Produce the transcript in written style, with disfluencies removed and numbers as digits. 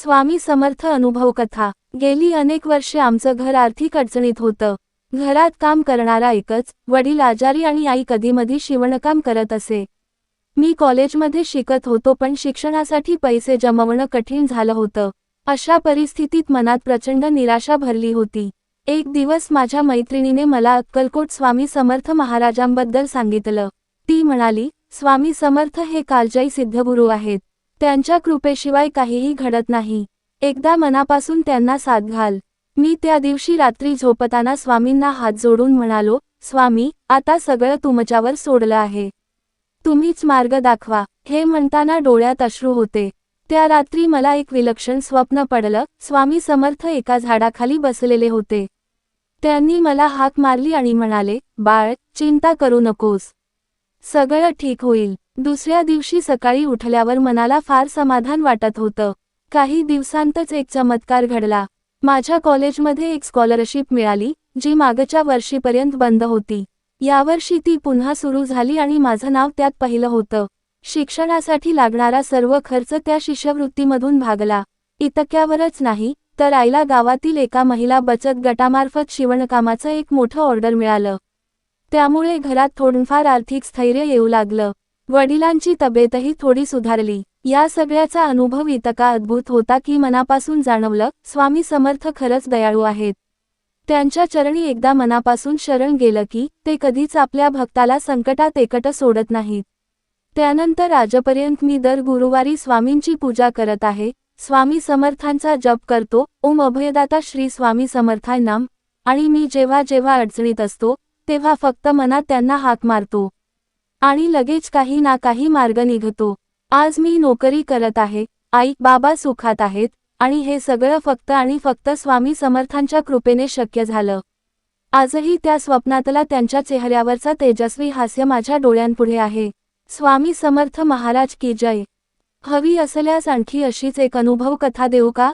स्वामी समर्थ अनुभव कथा। गेली अनेक वर्षे आमचं घर आर्थिक अडचणीत होतं। घरात काम करणारा एकच, वडील आजारी आणि आई कधीमधी शिवणकाम करत असे। मी कॉलेजमध्ये शिकत होतो पण शिक्षणासाठी पैसे जमवणं कठीण झालं होतं। अशा परिस्थितीत मनात प्रचंड निराशा भरली होती। एक दिवस माझ्या मैत्रिणीने मला अक्कलकोट स्वामी समर्थ महाराजांबद्दल सांगितलं। ती म्हणाली, स्वामी समर्थ हे कालजयी सिद्धगुरू आहेत। त्यांच्या कृपेशिवाय काहीही घडत नाही। एकदा मनापासून त्यांना साथ घाल। मी त्या दिवशी रात्री झोपताना स्वामींना हात जोडून म्हणालो, स्वामी, आता सगळं तुमच्यावर सोडलं आहे। तुम्हीच मार्ग दाखवा। हे म्हणताना डोळ्यात अश्रू होते। त्या रात्री मला एक विलक्षण स्वप्न पडलं। स्वामी समर्थ एका झाडाखाली बसलेले होते। त्यांनी मला हाक मारली आणि म्हणाले, बाळ, चिंता करू नकोस, सगळं ठीक होईल। दुसऱ्या दिवशी सकाळी उठल्यावर मनाला फार समाधान वाटत होतं। काही दिवसांतच एक चमत्कार घडला। माझ्या कॉलेजमध्ये एक स्कॉलरशिप मिळाली, जी मागच्या वर्षीपर्यंत बंद होती। यावर्षी ती पुन्हा सुरू झाली आणि माझं नाव त्यात पहिलं होतं। शिक्षणासाठी लागणारा सर्व खर्च त्या शिष्यवृत्तीमधून भागला। इतक्यावरच नाही, तर आईला गावातील एका महिला बचत गटामार्फत शिवणकामाचं एक मोठं ऑर्डर मिळालं। त्यामुळे घरात थोडंफार आर्थिक स्थैर्य येऊ लागलं। वडिलांची तब्येतही थोडी सुधारली। या सगळ्याचा अनुभव इतका अद्भुत होता की मनापासून जाणवलं, स्वामी समर्थ खरंच दयाळू आहेत। त्यांच्या चरणी एकदा मनापासून शरण गेलं की ते कधीच आपल्या भक्ताला संकटात एकटं सोडत नाहीत। त्यानंतर आजपर्यंत मी दर गुरुवारी स्वामींची पूजा करत आहे। स्वामी समर्थांचा जप करतो, ओम अभयदाता श्री स्वामी समर्थाय नम। आणि मी जेव्हा जेव्हा अडचणीत असतो, तेव्हा फक्त मनात त्यांना हाक मारतो आणि लगेच काही ना काही मार्ग निघतो। आज मी नोकरी करत आहे, आई बाबा सुखात आहेत, आणि हे सगळं फक्त आणि फक्त स्वामी समर्थांच्या कृपेने शक्य झालं। आजही त्या स्वप्नातला त्यांच्या चेहऱ्यावरचा तेजस्वी हास्य माझ्या डोळ्यांपुढे आहे। स्वामी समर्थ महाराज की जय। हवी असल्यास आणखी अशीच एक अनुभव कथा देऊ का?